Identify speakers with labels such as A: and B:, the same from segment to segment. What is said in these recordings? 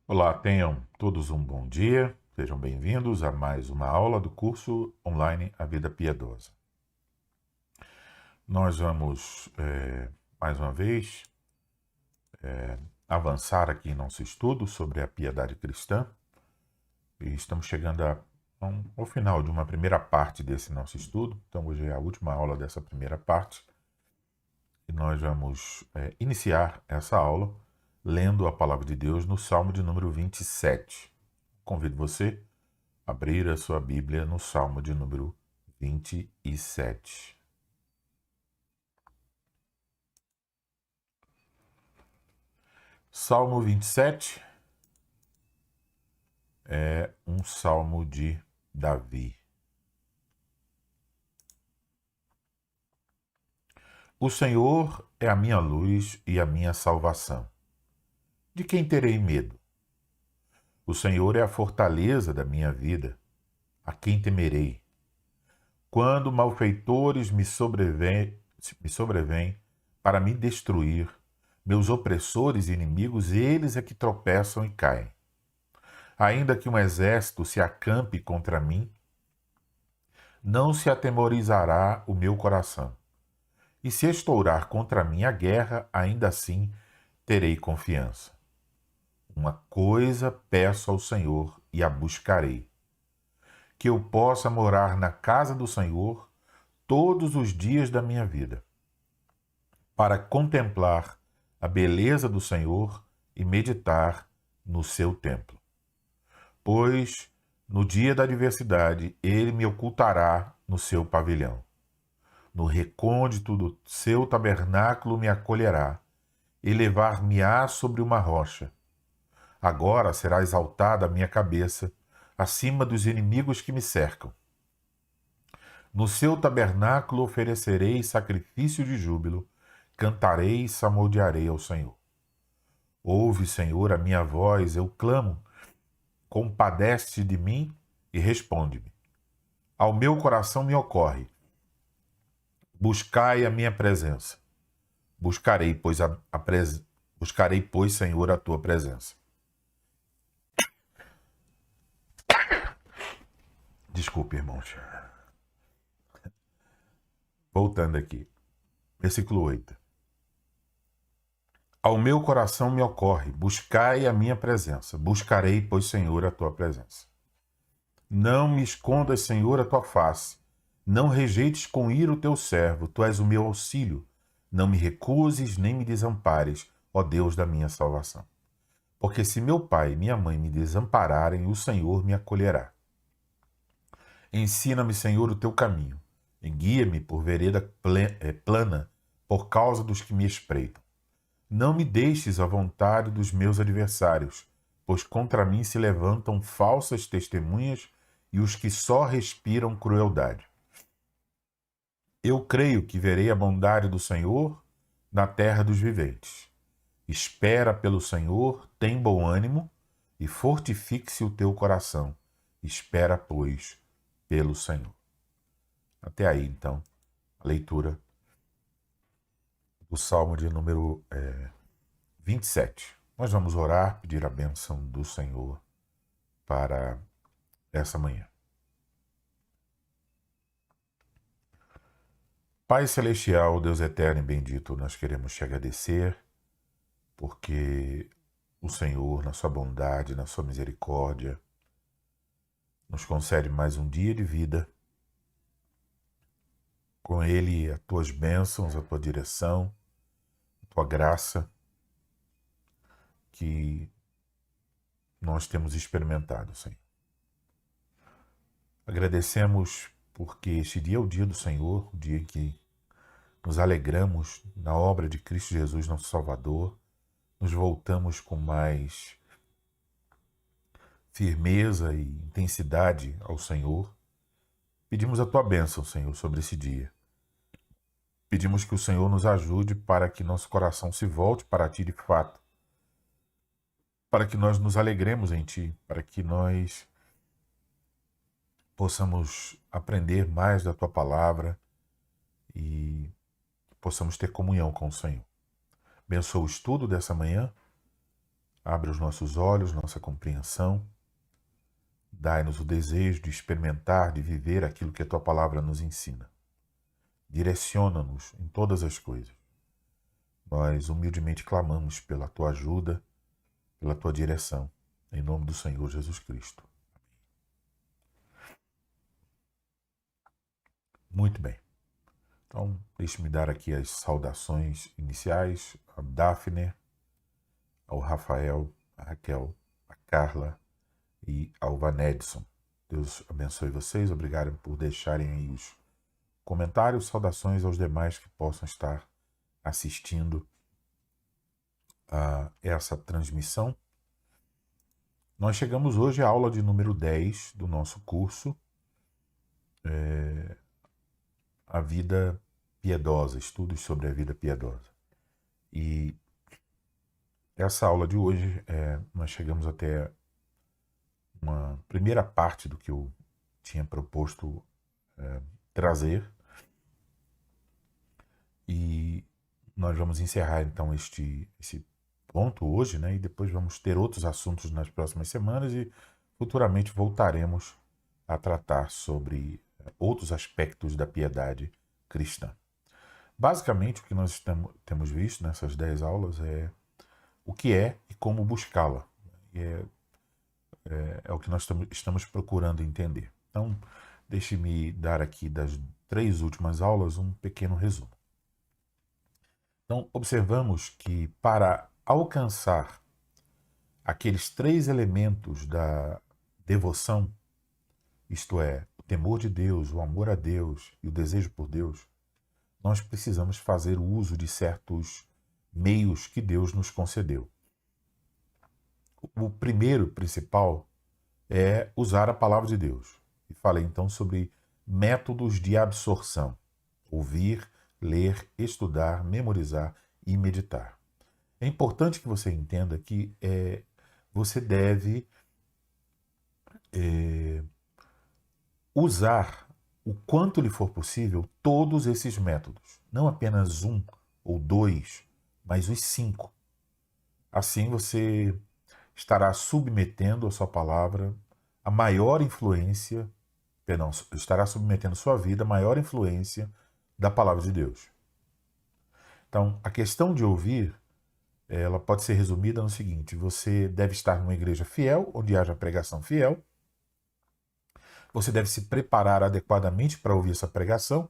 A: Olá, tenham todos um bom dia. Sejam bem-vindos a mais uma aula do curso online A Vida Piedosa. Nós vamos, mais uma vez, avançar aqui em nosso estudo sobre a piedade cristã. E estamos chegando ao final de uma primeira parte desse nosso estudo. Então, hoje é a última aula dessa primeira parte. E nós vamos iniciar essa aula lendo a palavra de Deus no Salmo de número 27. Convido você a abrir a sua Bíblia no Salmo de número 27. Salmo 27 é um salmo de Davi. O Senhor é a minha luz e a minha salvação. De quem terei medo? O Senhor é a fortaleza da minha vida. A quem temerei? Quando malfeitores me sobrevêm para me destruir, meus opressores e inimigos, eles é que tropeçam e caem. Ainda que um exército se acampe contra mim, não se atemorizará o meu coração. E se estourar contra mim a guerra, ainda assim terei confiança. Uma coisa peço ao Senhor e a buscarei: que eu possa morar na casa do Senhor todos os dias da minha vida, para contemplar a beleza do Senhor e meditar no seu templo. Pois no dia da adversidade ele me ocultará no seu pavilhão. No recôndito do seu tabernáculo me acolherá, e levar-me-á sobre uma rocha. Agora será exaltada a minha cabeça acima dos inimigos que me cercam. No seu tabernáculo oferecerei sacrifício de júbilo, cantarei e salmodiarei ao Senhor. Ouve, Senhor, a minha voz, eu clamo, compadece de mim e responde-me. Ao meu coração me ocorre: buscai a minha presença. Buscarei, pois, Senhor, a tua presença. Desculpe, irmãos. Voltando aqui. Versículo 8. Ao meu coração me ocorre: buscai a minha presença. Buscarei, pois, Senhor, a tua presença. Não me escondas, Senhor, a tua face. Não rejeites com ira o teu servo. Tu és o meu auxílio. Não me recuses nem me desampares, ó Deus da minha salvação. Porque se meu pai e minha mãe me desampararem, o Senhor me acolherá. Ensina-me, Senhor, o teu caminho. E guia-me por vereda plana, por causa dos que me espreitam. Não me deixes à vontade dos meus adversários, pois contra mim se levantam falsas testemunhas e os que só respiram crueldade. Eu creio que verei a bondade do Senhor na terra dos viventes. Espera pelo Senhor, tem bom ânimo e fortifique-se o teu coração. Espera, pois, pelo Senhor. Até aí, então, a leitura do Salmo de número 27. Nós vamos orar, pedir a bênção do Senhor para essa manhã. Pai Celestial, Deus eterno e bendito, nós queremos te agradecer porque o Senhor, na sua bondade, na sua misericórdia, nos concede mais um dia de vida. Com ele, as tuas bênçãos, a tua direção, a tua graça, que nós temos experimentado, Senhor. Agradecemos porque este dia é o dia do Senhor, o dia em que nos alegramos na obra de Cristo Jesus, nosso Salvador, nos voltamos com mais firmeza e intensidade ao Senhor. Pedimos a tua bênção, Senhor, sobre esse dia. Pedimos que o Senhor nos ajude para que nosso coração se volte para ti de fato, para que nós nos alegremos em ti, para que nós possamos aprender mais da tua palavra e possamos ter comunhão com o Senhor. Abençoa o estudo dessa manhã, Abre os nossos olhos, nossa compreensão. Dai-nos o desejo de experimentar, de viver aquilo que a tua palavra nos ensina. Direciona-nos em todas as coisas. Nós humildemente clamamos pela tua ajuda, pela tua direção, em nome do Senhor Jesus Cristo. Muito bem. Então, deixe-me dar aqui as saudações iniciais a Daphne, ao Rafael, a Raquel, a Carla e ao Vanedson. Deus abençoe vocês. Obrigado por deixarem aí os comentários. Saudações aos demais que possam estar assistindo a essa transmissão. Nós chegamos hoje à aula de número 10 do nosso curso, A Vida Piedosa, estudos sobre a vida piedosa. E essa aula de hoje, nós chegamos até uma primeira parte do que eu tinha proposto trazer. E nós vamos encerrar então esse ponto hoje, né? E depois vamos ter outros assuntos nas próximas semanas e futuramente voltaremos a tratar sobre outros aspectos da piedade cristã. Basicamente, o que nós temos visto nessas 10 aulas é o que é e como buscá-la. É o que nós estamos procurando entender. Então, deixe-me dar aqui das 3 últimas aulas um pequeno resumo. Então, observamos que para alcançar aqueles 3 elementos da devoção, isto é, o temor de Deus, o amor a Deus e o desejo por Deus, nós precisamos fazer uso de certos meios que Deus nos concedeu. O primeiro, principal, é usar a palavra de Deus. E falei então sobre métodos de absorção: ouvir, ler, estudar, memorizar e meditar. É importante que você entenda que você deve usar o quanto lhe for possível todos esses métodos. Não apenas 1 ou 2, mas os 5. Assim você estará submetendo a sua palavra a maior influência, estará submetendo sua vida à maior influência da palavra de Deus. Então, a questão de ouvir, ela pode ser resumida no seguinte: você deve estar numa igreja fiel, onde haja pregação fiel. Você deve se preparar adequadamente para ouvir essa pregação.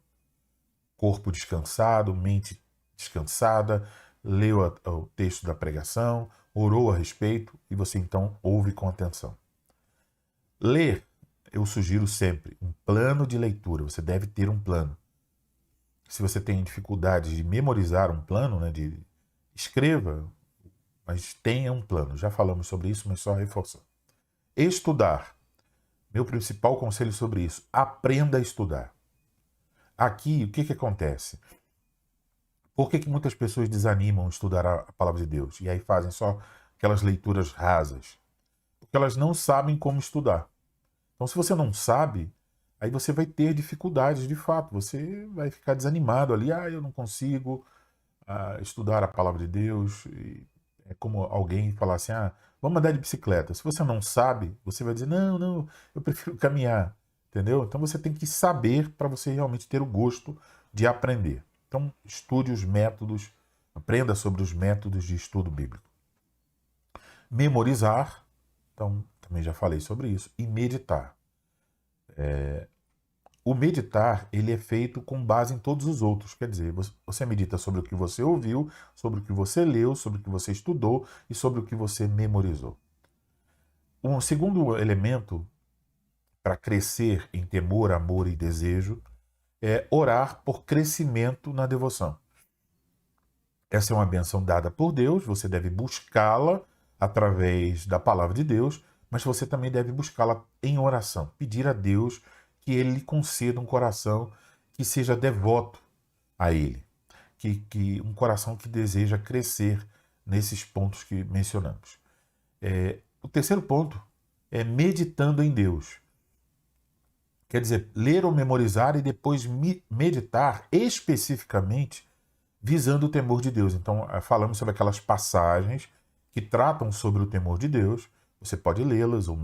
A: Corpo descansado, mente descansada, leu o texto da pregação, orou a respeito e você então ouve com atenção. Ler, eu sugiro sempre um plano de leitura. Você deve ter um plano. Se você tem dificuldade de memorizar um plano, né, escreva, mas tenha um plano. Já falamos sobre isso, mas só reforçando. Estudar. Meu principal conselho sobre isso: aprenda a estudar. Aqui, o que acontece? Por que muitas pessoas desanimam estudar a palavra de Deus e aí fazem só aquelas leituras rasas? Porque elas não sabem como estudar. Então, se você não sabe, aí você vai ter dificuldades de fato. Você vai ficar desanimado ali. Eu não consigo estudar a palavra de Deus. E é como alguém falar assim: vamos andar de bicicleta. Se você não sabe, você vai dizer: não, eu prefiro caminhar. Entendeu? Então você tem que saber para você realmente ter o gosto de aprender. Então, estude os métodos, aprenda sobre os métodos de estudo bíblico. Memorizar, então, também já falei sobre isso. E meditar. O meditar, ele é feito com base em todos os outros. Quer dizer, você medita sobre o que você ouviu, sobre o que você leu, sobre o que você estudou e sobre o que você memorizou. Um segundo elemento para crescer em temor, amor e desejo é orar por crescimento na devoção. Essa é uma bênção dada por Deus, você deve buscá-la através da palavra de Deus, mas você também deve buscá-la em oração, pedir a Deus que Ele lhe conceda um coração que seja devoto a Ele, um coração que deseja crescer nesses pontos que mencionamos. O terceiro ponto é meditando em Deus. Quer dizer, ler ou memorizar e depois meditar especificamente visando o temor de Deus. Então, falamos sobre aquelas passagens que tratam sobre o temor de Deus. Você pode lê-las ou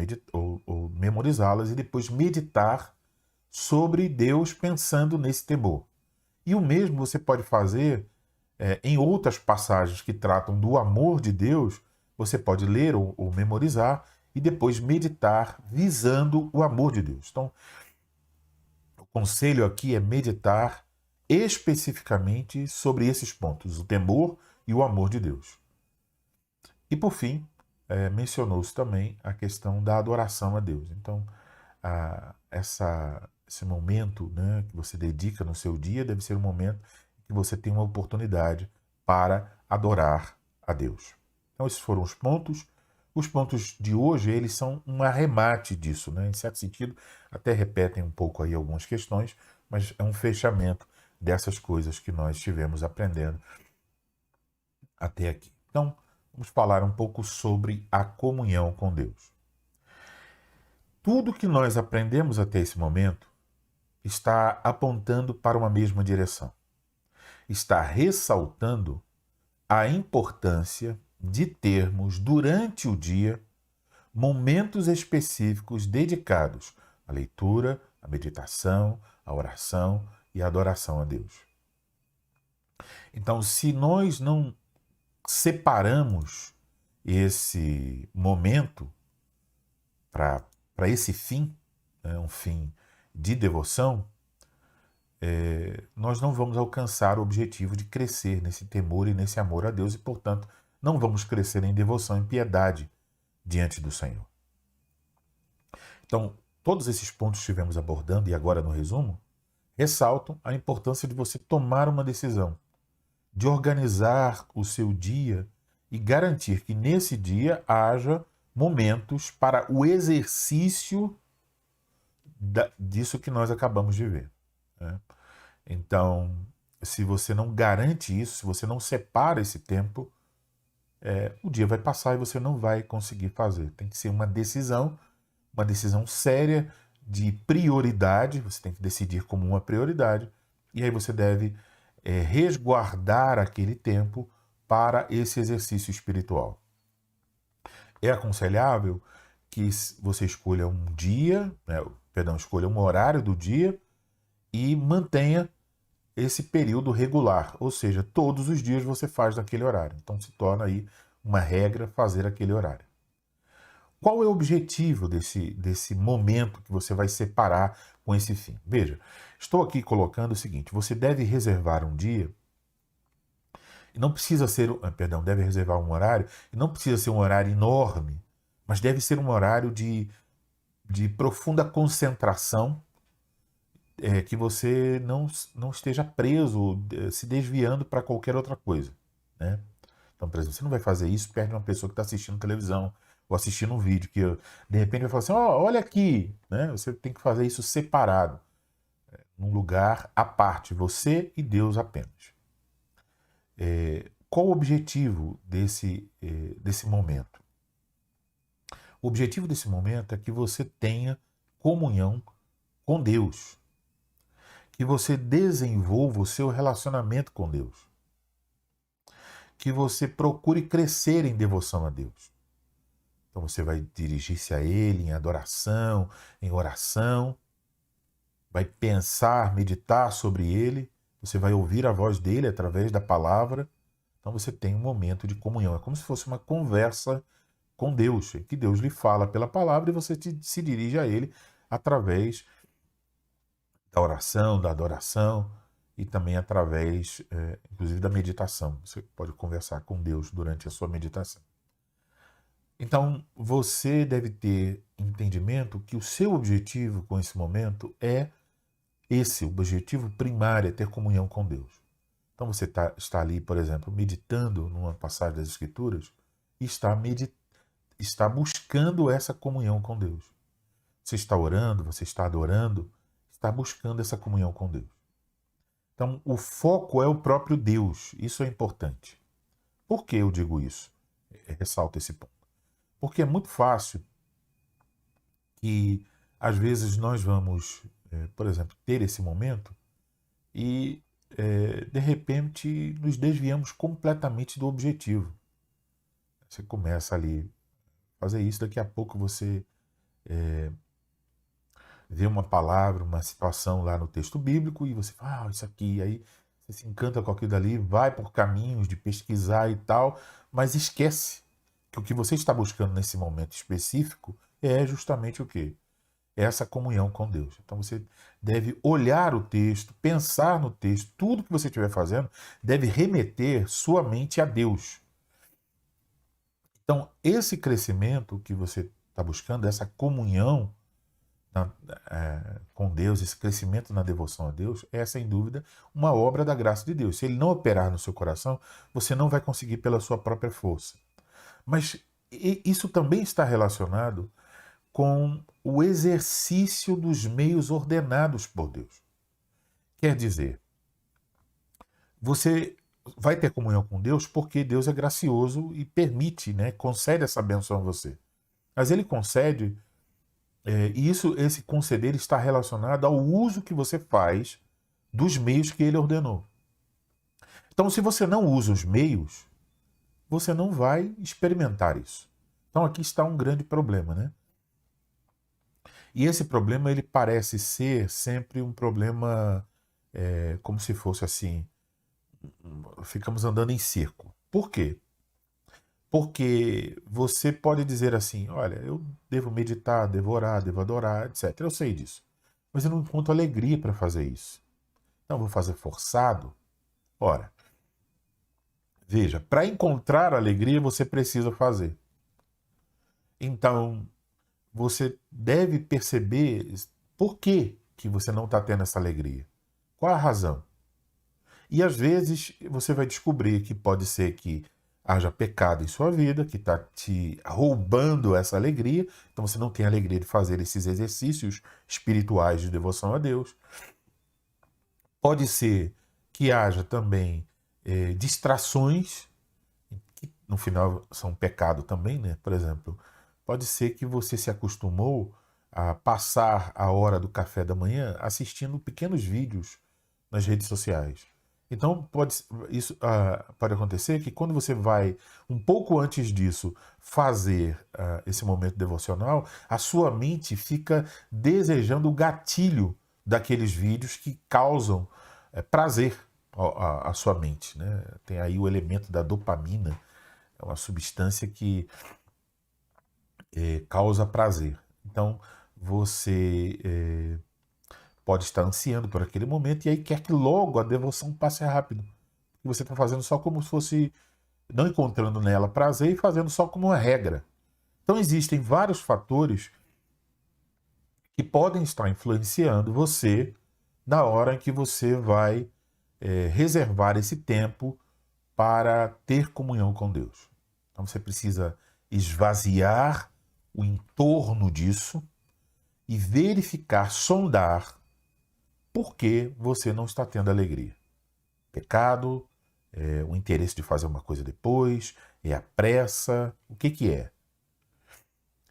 A: memorizá-las e depois meditar sobre Deus pensando nesse temor. E o mesmo você pode fazer em outras passagens que tratam do amor de Deus. Você pode ler ou memorizar e depois meditar visando o amor de Deus. Então, o conselho aqui é meditar especificamente sobre esses pontos, o temor e o amor de Deus. E por fim, mencionou-se também a questão da adoração a Deus. Então, esse momento, né, que você dedica no seu dia deve ser um momento que você tem uma oportunidade para adorar a Deus. Então, esses foram os pontos. Os pontos de hoje, eles são um arremate disso, né? Em certo sentido, até repetem um pouco aí algumas questões, mas é um fechamento dessas coisas que nós estivemos aprendendo até aqui. Então, vamos falar um pouco sobre a comunhão com Deus. Tudo que nós aprendemos até esse momento está apontando para uma mesma direção. Está ressaltando a importância de termos durante o dia momentos específicos dedicados à leitura, à meditação, à oração e à adoração a Deus. Então, se nós não separamos esse momento para esse fim, né, um fim de devoção, nós não vamos alcançar o objetivo de crescer nesse temor e nesse amor a Deus e, portanto, não vamos crescer em devoção e piedade diante do Senhor. Então, todos esses pontos que estivemos abordando, e agora no resumo, ressaltam a importância de você tomar uma decisão, de organizar o seu dia e garantir que nesse dia haja momentos para o exercício disso que nós acabamos de ver, né? Então, se você não garante isso, se você não separa esse tempo, o dia vai passar e você não vai conseguir fazer. Tem que ser uma decisão séria de prioridade, você tem que decidir como uma prioridade, e aí você deve resguardar aquele tempo para esse exercício espiritual. É aconselhável que você escolha um dia, escolha um horário do dia e mantenha esse período regular, ou seja, todos os dias você faz naquele horário. Então se torna aí uma regra fazer aquele horário. Qual é o objetivo desse momento que você vai separar com esse fim? Veja, estou aqui colocando o seguinte: você deve reservar um dia, e não precisa ser, deve reservar um horário, e não precisa ser um horário enorme, mas deve ser um horário de profunda concentração, que você não esteja preso, se desviando para qualquer outra coisa, né? Então, por exemplo, você não vai fazer isso perto de uma pessoa que está assistindo televisão ou assistindo um vídeo, que de repente vai falar assim, olha aqui, né? Você tem que fazer isso separado, num lugar à parte, você e Deus apenas. Qual o objetivo desse momento? O objetivo desse momento é que você tenha comunhão com Deus, que você desenvolva o seu relacionamento com Deus, que você procure crescer em devoção a Deus. Então você vai dirigir-se a Ele em adoração, em oração, vai pensar, meditar sobre Ele, você vai ouvir a voz dEle através da palavra. Então você tem um momento de comunhão. É como se fosse uma conversa com Deus, que Deus lhe fala pela palavra e você se dirige a Ele através da oração, da adoração e também através, inclusive, da meditação. Você pode conversar com Deus durante a sua meditação. Então, você deve ter entendimento que o seu objetivo com esse momento é esse, o objetivo primário é ter comunhão com Deus. Então, você está ali, por exemplo, meditando numa passagem das Escrituras e está buscando essa comunhão com Deus. Você está orando, você está adorando, está buscando essa comunhão com Deus. Então, o foco é o próprio Deus. Isso é importante. Por que eu digo isso? Ressalto esse ponto. Porque é muito fácil que, às vezes, nós vamos, por exemplo, ter esse momento e, de repente, nos desviamos completamente do objetivo. Você começa ali a fazer isso, daqui a pouco você vê uma palavra, uma situação lá no texto bíblico e você fala, isso aqui, aí você se encanta com aquilo dali, vai por caminhos de pesquisar e tal, mas esquece que o que você está buscando nesse momento específico é justamente o quê? É essa comunhão com Deus. Então você deve olhar o texto, pensar no texto, tudo que você estiver fazendo deve remeter sua mente a Deus. Então, esse crescimento que você está buscando, essa comunhão na- com Deus, esse crescimento na devoção a Deus, é sem dúvida uma obra da graça de Deus. Se ele não operar no seu coração, você não vai conseguir pela sua própria força. Mas isso também está relacionado com o exercício dos meios ordenados por Deus. Quer dizer, você vai ter comunhão com Deus porque Deus é gracioso e permite, né, concede essa bênção a você. Mas ele concede, e esse conceder está relacionado ao uso que você faz dos meios que ele ordenou. Então, se você não usa os meios, você não vai experimentar isso. Então, aqui está um grande problema, né? E esse problema ele parece ser sempre um problema como se fosse assim, ficamos andando em círculo. Por quê? Porque você pode dizer assim, olha, eu devo meditar, devo orar, devo adorar, etc. Eu sei disso. Mas eu não encontro alegria para fazer isso. Então, vou fazer forçado? Ora, veja, para encontrar alegria você precisa fazer. Então, você deve perceber por que você não está tendo essa alegria. Qual a razão? E às vezes você vai descobrir que pode ser que haja pecado em sua vida, que está te roubando essa alegria, então você não tem alegria de fazer esses exercícios espirituais de devoção a Deus. Pode ser que haja também distrações, que no final são pecado também, né? Por exemplo, pode ser que você se acostumou a passar a hora do café da manhã assistindo pequenos vídeos nas redes sociais. Então isso pode acontecer que quando você vai um pouco antes disso fazer esse momento devocional, a sua mente fica desejando o gatilho daqueles vídeos que causam prazer à sua mente, né? Tem aí o elemento da dopamina, é uma substância que causa prazer. Então você pode estar ansiando por aquele momento e aí quer que logo a devoção passe rápido. E você está fazendo só como se fosse, não encontrando nela prazer e fazendo só como uma regra. Então existem vários fatores que podem estar influenciando você na hora em que você vai reservar esse tempo para ter comunhão com Deus. Então você precisa esvaziar o entorno disso e verificar, sondar por que você não está tendo alegria. Pecado, o interesse de fazer uma coisa depois, é a pressa, o que que é?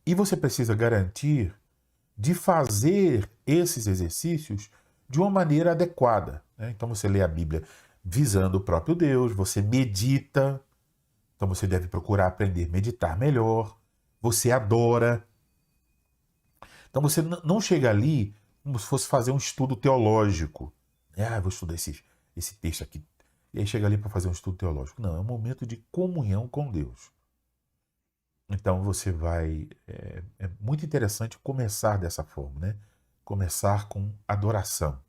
A: E você precisa garantir de fazer esses exercícios de uma maneira adequada, né? Então você lê a Bíblia visando o próprio Deus, você medita, então você deve procurar aprender a meditar melhor, você adora. Então você não chega ali como se fosse fazer um estudo teológico. Vou estudar esse texto aqui. E aí chega ali para fazer um estudo teológico. Não, é um momento de comunhão com Deus. Então você vai. É muito interessante começar dessa forma, né? Começar com adoração.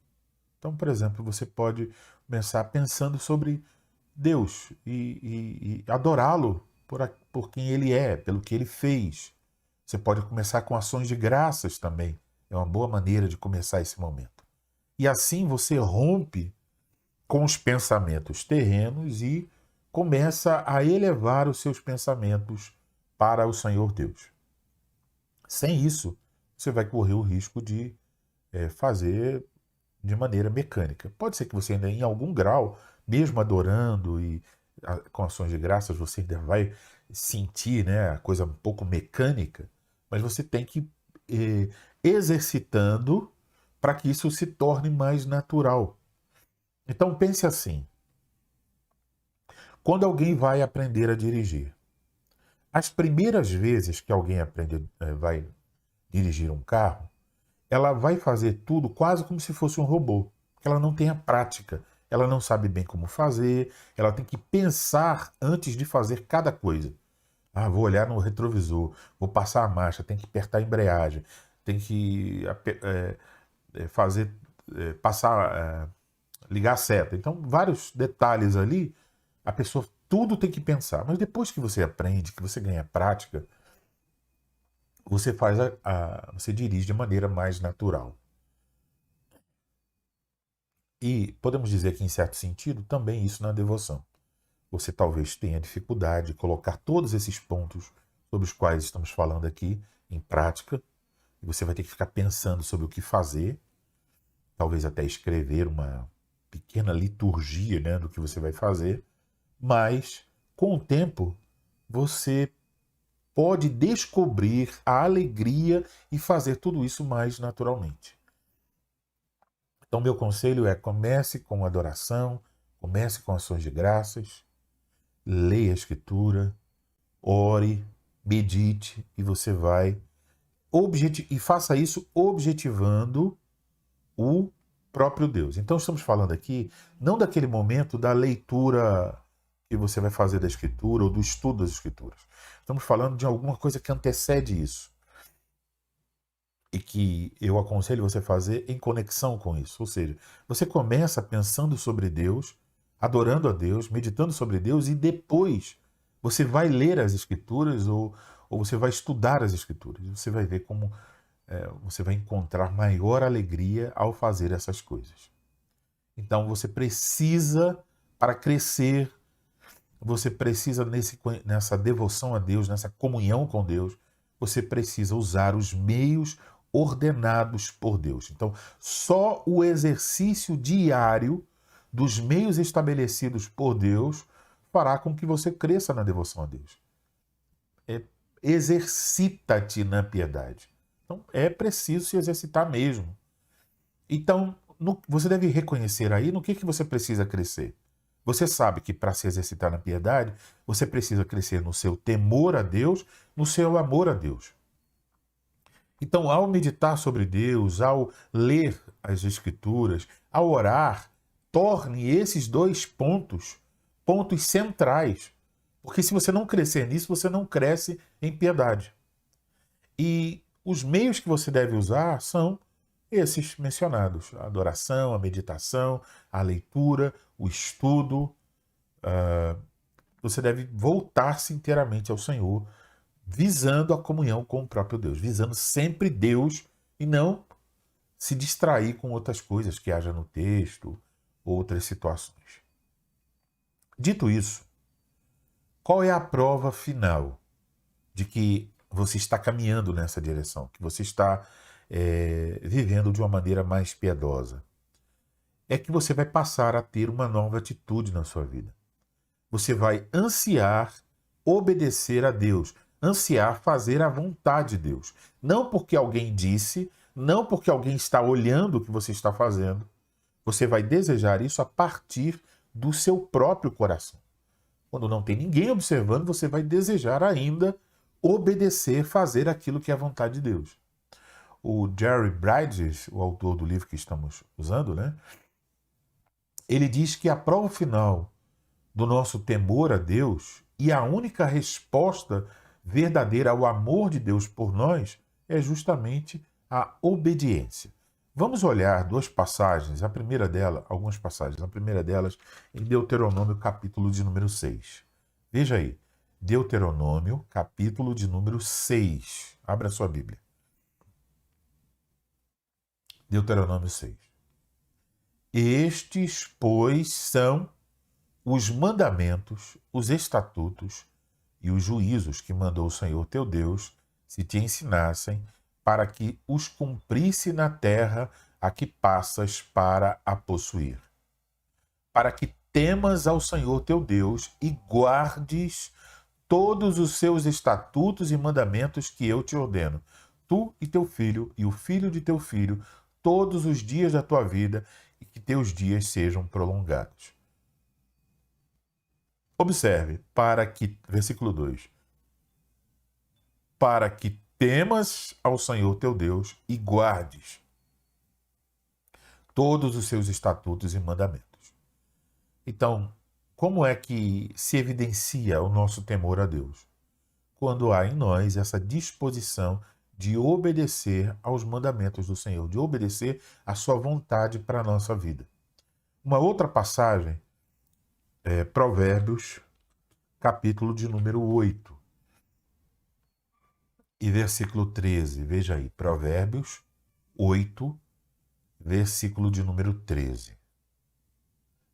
A: Então, por exemplo, você pode começar pensando sobre Deus e adorá-lo por quem Ele é, pelo que Ele fez. Você pode começar com ações de graças também. É uma boa maneira de começar esse momento. E assim você rompe com os pensamentos terrenos e começa a elevar os seus pensamentos para o Senhor Deus. Sem isso, você vai correr o risco de fazer de maneira mecânica. Pode ser que você ainda em algum grau, mesmo adorando e com ações de graças, você ainda vai sentir, né, a coisa um pouco mecânica, mas você tem que ir exercitando para que isso se torne mais natural. Então pense assim, quando alguém vai aprender a dirigir, As primeiras vezes que alguém aprende, vai dirigir um carro, ela vai fazer tudo quase como se fosse um robô, porque ela não tem a prática, ela não sabe bem como fazer, ela tem que pensar antes de fazer cada coisa. Ah, vou olhar no retrovisor, vou passar a marcha, tem que apertar a embreagem, tem que fazer, passar, ligar a seta. Então, vários detalhes ali, a pessoa tudo tem que pensar. Mas depois que você aprende, que você ganha prática, você faz você dirige de maneira mais natural. E podemos dizer que, em certo sentido, também isso na devoção. Você talvez tenha dificuldade de colocar todos esses pontos sobre os quais estamos falando aqui em prática. E você vai ter que ficar pensando sobre o que fazer, talvez até escrever uma pequena liturgia, né, do que você vai fazer. Mas, com o tempo, você pode descobrir a alegria e fazer tudo isso mais naturalmente. Então, meu conselho é: comece com adoração, comece com ações de graças, leia a Escritura, ore, medite e você vai e faça isso objetivando o próprio Deus. Então, estamos falando aqui não daquele momento da leitura que você vai fazer da Escritura ou do estudo das Escrituras. Estamos falando de alguma coisa que antecede isso e que eu aconselho você fazer em conexão com isso. Ou seja, você começa pensando sobre Deus, adorando a Deus, meditando sobre Deus e depois você vai ler as Escrituras ou você vai estudar as Escrituras. Você vai ver como você vai encontrar maior alegria ao fazer essas coisas. Então você precisa, para crescer, você precisa nessa devoção a Deus, nessa comunhão com Deus, você precisa usar os meios ordenados por Deus. Então, só o exercício diário dos meios estabelecidos por Deus fará com que você cresça na devoção a Deus. Exercita-te na piedade. Então, é preciso se exercitar mesmo. Então, você deve reconhecer aí no que você precisa crescer. Você sabe que para se exercitar na piedade, você precisa crescer no seu temor a Deus, no seu amor a Deus. Então, ao meditar sobre Deus, ao ler as Escrituras, ao orar, torne esses dois pontos centrais. Porque se você não crescer nisso, você não cresce em piedade. E os meios que você deve usar são esses mencionados: a adoração, a meditação, a leitura, o estudo. Você deve voltar-se inteiramente ao Senhor, visando a comunhão com o próprio Deus, visando sempre Deus e não se distrair com outras coisas que haja no texto, outras situações. Dito isso, qual é a prova final de que você está caminhando nessa direção, que você está vivendo de uma maneira mais piedosa? É que você vai passar a ter uma nova atitude na sua vida. Você vai ansiar obedecer a Deus, ansiar fazer a vontade de Deus. Não porque alguém disse, não porque alguém está olhando o que você está fazendo. Você vai desejar isso a partir do seu próprio coração. Quando não tem ninguém observando, você vai desejar ainda obedecer, fazer aquilo que é a vontade de Deus. O Jerry Bridges, o autor do livro que estamos usando, né? Ele diz que a prova final do nosso temor a Deus e a única resposta verdadeira ao amor de Deus por nós é justamente a obediência. Vamos olhar duas passagens, a primeira dela, algumas passagens, a primeira delas em Deuteronômio, capítulo de número 6. Veja aí, Deuteronômio, capítulo de número 6. Abra a sua Bíblia. Deuteronômio 6. Estes, pois, são os mandamentos, os estatutos e os juízos que mandou o Senhor teu Deus se te ensinassem, para que os cumprisse na terra a que passas para a possuir. Para que temas ao Senhor teu Deus e guardes todos os seus estatutos e mandamentos que eu te ordeno, tu e teu filho e o filho de teu filho, todos os dias da tua vida, e que teus dias sejam prolongados. Observe, versículo 2, para que temas ao Senhor teu Deus e guardes todos os seus estatutos e mandamentos. Então, como é que se evidencia o nosso temor a Deus? Quando há em nós essa disposição de obedecer aos mandamentos do Senhor, de obedecer à sua vontade para a nossa vida. Uma outra passagem é Provérbios, capítulo de número 8 e versículo 13. Veja aí, Provérbios 8, versículo de número 13.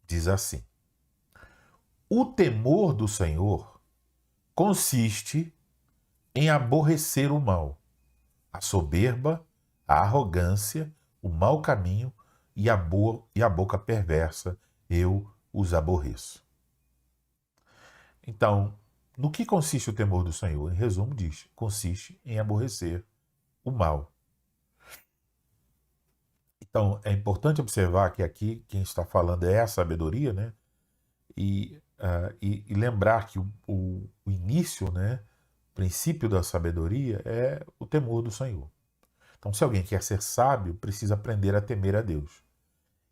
A: Diz assim: o temor do Senhor consiste em aborrecer o mal, a soberba, a arrogância, o mau caminho e a boca perversa, eu os aborreço. Então, no que consiste o temor do Senhor? Em resumo, diz, consiste em aborrecer o mal. Então, é importante observar que aqui quem está falando é a sabedoria, né? E lembrar que o início, né, o princípio da sabedoria é o temor do Senhor. Então, se alguém quer ser sábio, precisa aprender a temer a Deus.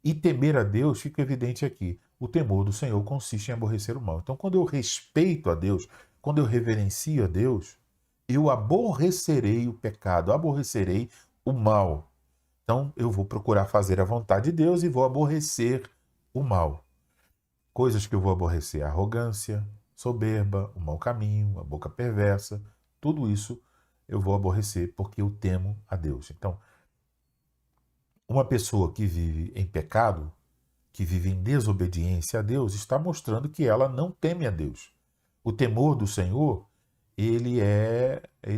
A: E temer a Deus, fica evidente aqui, o temor do Senhor consiste em aborrecer o mal. Então, quando eu respeito a Deus, quando eu reverencio a Deus, eu aborrecerei o pecado, aborrecerei o mal. Então, eu vou procurar fazer a vontade de Deus e vou aborrecer o mal. Coisas que eu vou aborrecer: a arrogância, soberba, o mau caminho, a boca perversa, tudo isso eu vou aborrecer porque eu temo a Deus. Então, uma pessoa que vive em pecado, que vive em desobediência a Deus, está mostrando que ela não teme a Deus. O temor do Senhor, ele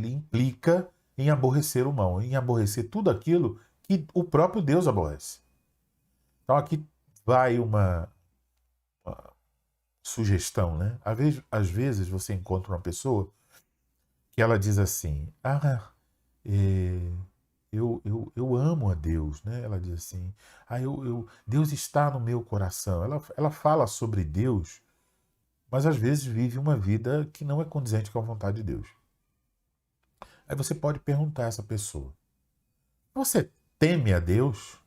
A: implica em aborrecer o mal, em aborrecer tudo aquilo que o próprio Deus aborrece. Então aqui vai uma sugestão, né? Às vezes você encontra uma pessoa que ela diz assim: eu amo a Deus, né? Ela diz assim: Deus está no meu coração. Ela fala sobre Deus, mas às vezes vive uma vida que não é condizente com a vontade de Deus. Aí você pode perguntar a essa pessoa: você teme a Deus?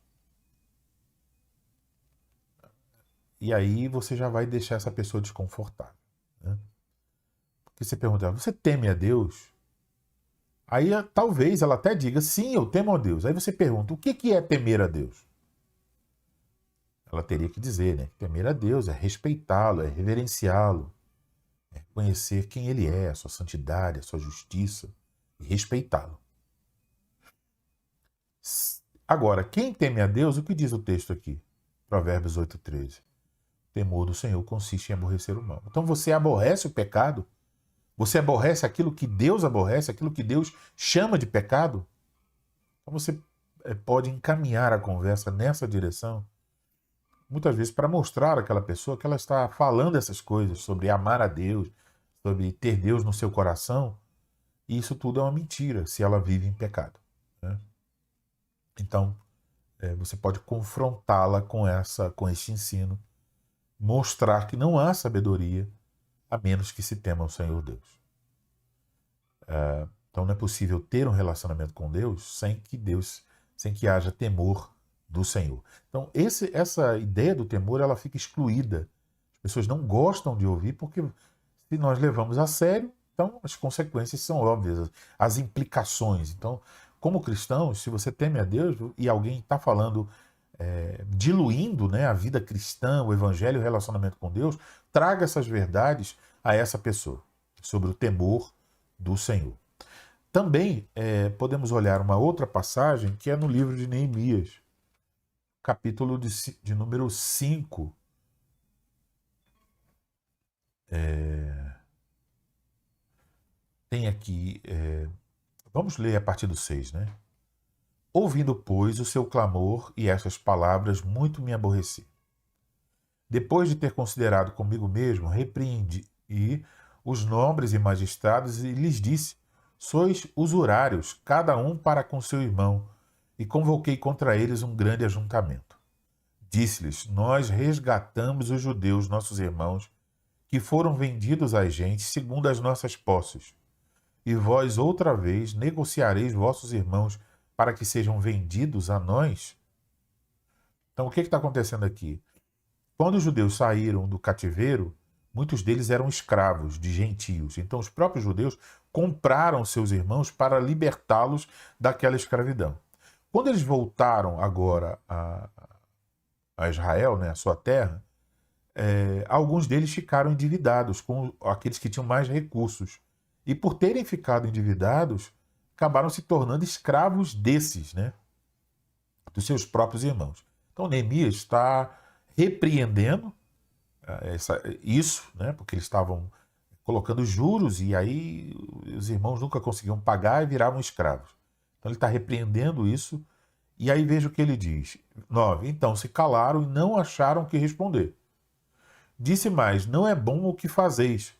A: E aí você já vai deixar essa pessoa desconfortável, né? Porque você pergunta: você teme a Deus? Aí talvez ela até diga: sim, eu temo a Deus. Aí você pergunta: o que é temer a Deus? Ela teria que dizer, né? Temer a Deus é respeitá-lo, é reverenciá-lo, é conhecer quem ele é, a sua santidade, a sua justiça, e respeitá-lo. Agora, quem teme a Deus, o que diz o texto aqui? Provérbios 8,13. O temor do Senhor consiste em aborrecer o mal. Então você aborrece o pecado? Você aborrece aquilo que Deus aborrece, aquilo que Deus chama de pecado? Então você pode encaminhar a conversa nessa direção, muitas vezes para mostrar àquela pessoa que ela está falando essas coisas sobre amar a Deus, sobre ter Deus no seu coração, e isso tudo é uma mentira se ela vive em pecado, né? Então, você pode confrontá-la com esse ensino, mostrar que não há sabedoria a menos que se tema o Senhor Deus. Então não é possível ter um relacionamento com Deus sem que haja temor do Senhor. Então essa ideia do temor, ela fica excluída. As pessoas não gostam de ouvir porque se nós levamos a sério, então as consequências são óbvias, as implicações. Então, como cristãos, se você teme a Deus e alguém está falando, diluindo, né, a vida cristã, o evangelho, o relacionamento com Deus, traga essas verdades a essa pessoa sobre o temor do Senhor. Também podemos olhar uma outra passagem que é no livro de Neemias, capítulo de número 5. Tem aqui, vamos ler a partir do 6, né? Ouvindo, pois, o seu clamor e estas palavras, muito me aborreci. Depois de ter considerado comigo mesmo, repreendi os nobres e magistrados e lhes disse: sois usurários, cada um para com seu irmão, e convoquei contra eles um grande ajuntamento. Disse-lhes: nós resgatamos os judeus, nossos irmãos, que foram vendidos a gente segundo as nossas posses, e vós outra vez negociareis vossos irmãos para que sejam vendidos a nós? Então, o que está acontecendo aqui? Quando os judeus saíram do cativeiro, muitos deles eram escravos de gentios. Então, os próprios judeus compraram seus irmãos para libertá-los daquela escravidão. Quando eles voltaram agora a Israel, né, a sua terra, alguns deles ficaram endividados com aqueles que tinham mais recursos. E por terem ficado endividados, acabaram se tornando escravos desses, né, dos seus próprios irmãos. Então, Neemias está repreendendo isso, né, porque eles estavam colocando juros e aí os irmãos nunca conseguiam pagar e viravam escravos. Então ele está repreendendo isso e aí veja o que ele diz. 9. Então se calaram e não acharam o que responder. Disse mais, não é bom o que fazeis.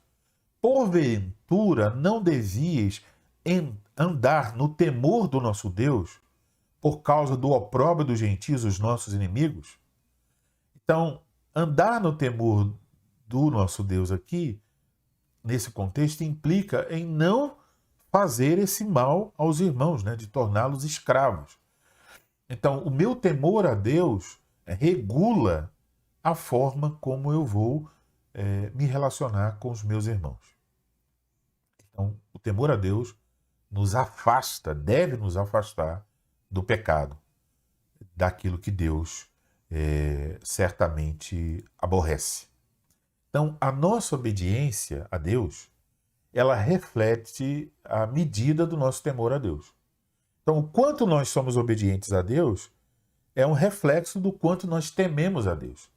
A: Porventura não devíeis andar no temor do nosso Deus por causa do opróbrio dos gentios, os nossos inimigos? Então, andar no temor do nosso Deus aqui, nesse contexto, implica em não fazer esse mal aos irmãos, né? De torná-los escravos. Então, o meu temor a Deus regula a forma como eu vou me relacionar com os meus irmãos. Então, o temor a Deus nos afasta, deve nos afastar do pecado, daquilo que Deus certamente aborrece. Então, a nossa obediência a Deus, ela reflete a medida do nosso temor a Deus. Então, o quanto nós somos obedientes a Deus é um reflexo do quanto nós tememos a Deus.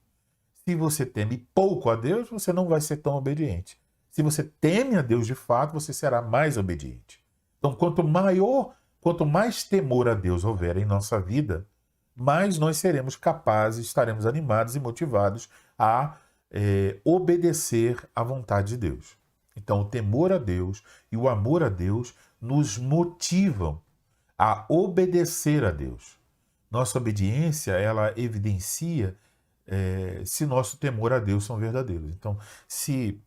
A: Se você teme pouco a Deus, você não vai ser tão obediente. Se você teme a Deus de fato, você será mais obediente. Então, quanto mais temor a Deus houver em nossa vida, mais nós seremos capazes, estaremos animados e motivados a obedecer à vontade de Deus. Então, o temor a Deus e o amor a Deus nos motivam a obedecer a Deus. Nossa obediência, ela evidencia se nosso temor a Deus são verdadeiros. Então, se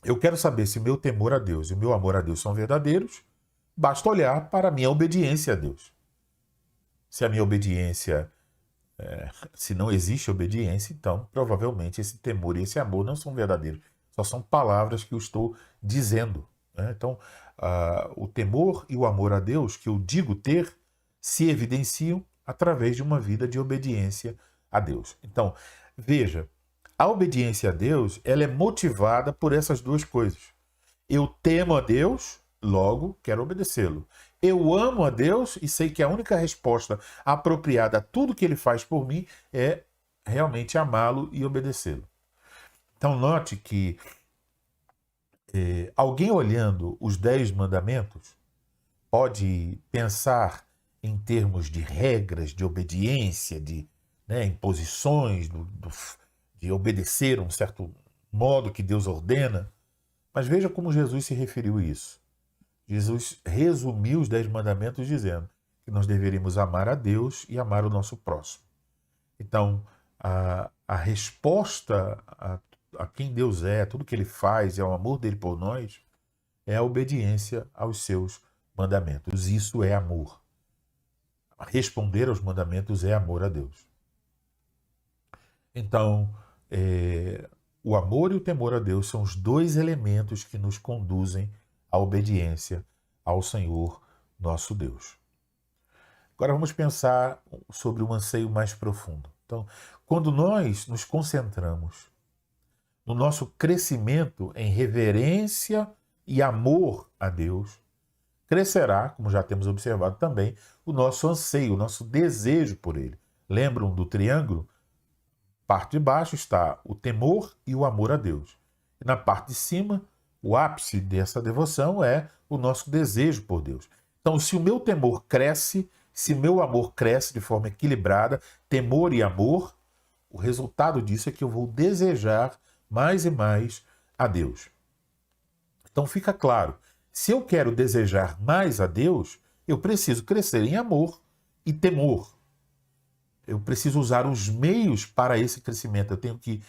A: eu quero saber se meu temor a Deus e o meu amor a Deus são verdadeiros, basta olhar para a minha obediência a Deus. Se a minha obediência, se não existe obediência, então provavelmente esse temor e esse amor não são verdadeiros. Só são palavras que eu estou dizendo, né? Então, o temor e o amor a Deus que eu digo ter se evidenciam através de uma vida de obediência a Deus. Então, veja, a obediência a Deus, ela é motivada por essas duas coisas. Eu temo a Deus, logo quero obedecê-lo. Eu amo a Deus e sei que a única resposta apropriada a tudo que Ele faz por mim é realmente amá-lo e obedecê-lo. Então note que alguém olhando os 10 mandamentos pode pensar em termos de regras, de obediência, de imposições, de obedecer a um certo modo que Deus ordena. Mas veja como Jesus se referiu a isso. Jesus resumiu os 10 mandamentos dizendo que nós deveríamos amar a Deus e amar o nosso próximo. Então, a resposta a quem Deus é, tudo que Ele faz e ao amor dele por nós, é a obediência aos seus mandamentos. Isso é amor. Responder aos mandamentos é amor a Deus. Então, o amor e o temor a Deus são os dois elementos que nos conduzem à obediência ao Senhor nosso Deus. Agora vamos pensar sobre um anseio mais profundo. Então, quando nós nos concentramos no nosso crescimento em reverência e amor a Deus, crescerá, como já temos observado também, o nosso anseio, o nosso desejo por Ele. Lembram do triângulo? Parte de baixo está o temor e o amor a Deus. E na parte de cima, o ápice dessa devoção é o nosso desejo por Deus. Então, se o meu temor cresce, se o meu amor cresce de forma equilibrada, temor e amor, o resultado disso é que eu vou desejar mais e mais a Deus. Então fica claro, se eu quero desejar mais a Deus, eu preciso crescer em amor e temor. Eu preciso usar os meios para esse crescimento. Eu tenho que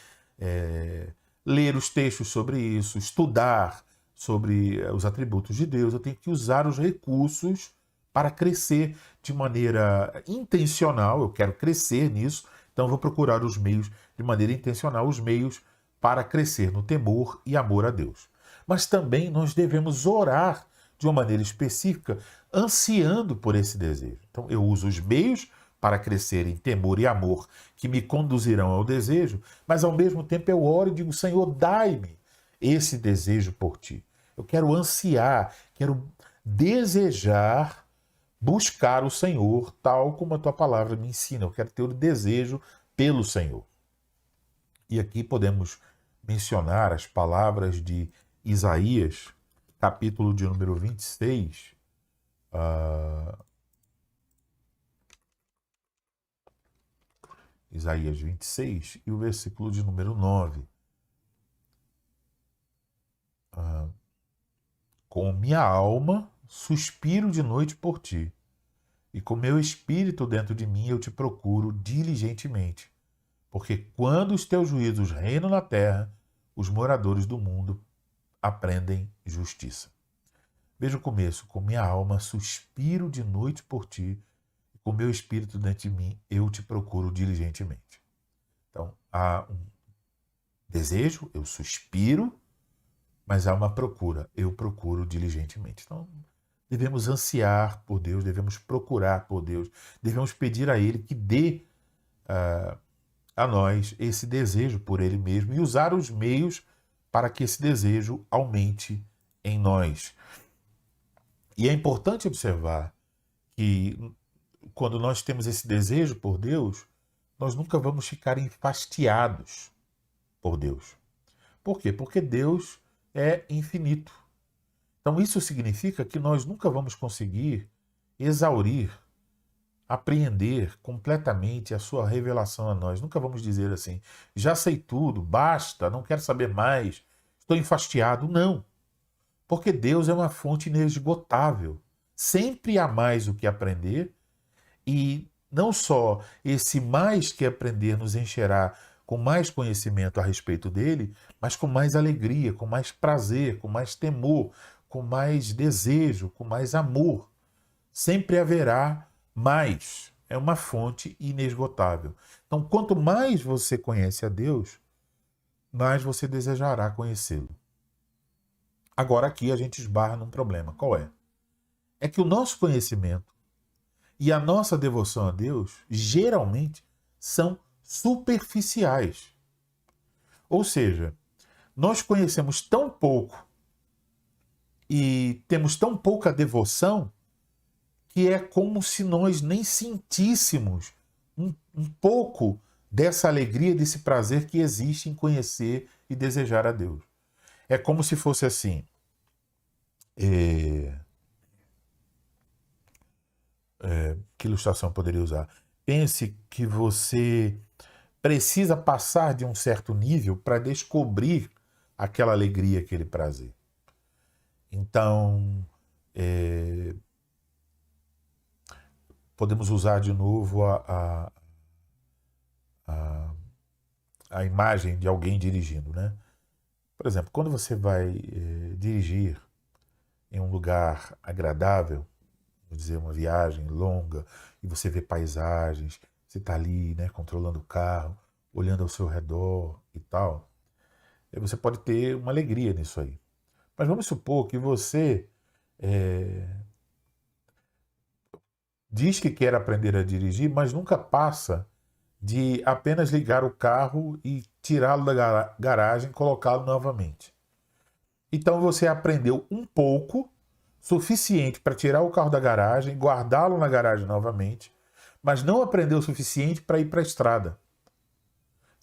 A: ler os textos sobre isso, estudar sobre os atributos de Deus, eu tenho que usar os recursos para crescer de maneira intencional. Eu quero crescer nisso, então eu vou procurar os meios de maneira intencional, os meios para crescer no temor e amor a Deus. Mas também nós devemos orar de uma maneira específica, ansiando por esse desejo. Então eu uso os meios para crescer em temor e amor que me conduzirão ao desejo, mas ao mesmo tempo eu oro e digo: Senhor, dai-me esse desejo por ti. Eu quero ansiar, quero desejar buscar o Senhor, tal como a tua palavra me ensina. Eu quero ter o desejo pelo Senhor. E aqui podemos mencionar as palavras de Isaías, capítulo de número 26. Isaías 26 e o versículo de número 9. Com minha alma suspiro de noite por ti, e com meu espírito dentro de mim eu te procuro diligentemente. Porque quando os teus juízos reinam na terra, os moradores do mundo aprendem justiça. Veja o começo: com minha alma suspiro de noite por ti, e com meu espírito dentro de mim eu te procuro diligentemente. Então, há um desejo, eu suspiro, mas há uma procura, eu procuro diligentemente. Então, devemos ansiar por Deus, devemos procurar por Deus, devemos pedir a Ele que dê a nós esse desejo por Ele mesmo e usar os meios para que esse desejo aumente em nós. E é importante observar que quando nós temos esse desejo por Deus, nós nunca vamos ficar enfastiados por Deus. Por quê? Porque Deus é infinito. Então isso significa que nós nunca vamos conseguir exaurir, apreender completamente a sua revelação a nós. Nunca vamos dizer assim: já sei tudo, basta, não quero saber mais, estou enfastiado. Não. Porque Deus é uma fonte inesgotável. Sempre há mais o que aprender, e não só esse mais que aprender nos encherá com mais conhecimento a respeito dele, mas com mais alegria, com mais prazer, com mais temor, com mais desejo, com mais amor. Sempre haverá mais. É uma fonte inesgotável. Então, quanto mais você conhece a Deus, mais você desejará conhecê-lo. Agora aqui a gente esbarra num problema. Qual é? É que o nosso conhecimento e a nossa devoção a Deus geralmente são superficiais. Ou seja, nós conhecemos tão pouco e temos tão pouca devoção que é como se nós nem sentíssemos um pouco dessa alegria, desse prazer que existe em conhecer e desejar a Deus. É como se fosse assim. Que ilustração poderia usar? Pense que você precisa passar de um certo nível para descobrir aquela alegria, aquele prazer. Então, podemos usar de novo a imagem de alguém dirigindo, né? Por exemplo, quando você vai dirigir em um lugar agradável, vamos dizer, uma viagem longa, e você vê paisagens, você está ali, né, controlando o carro, olhando ao seu redor e tal, e você pode ter uma alegria nisso aí. Mas vamos supor que você diz que quer aprender a dirigir, mas nunca passa de apenas ligar o carro e tirá-lo da garagem e colocá-lo novamente. Então você aprendeu um pouco, suficiente para tirar o carro da garagem, guardá-lo na garagem novamente, mas não aprendeu o suficiente para ir para a estrada.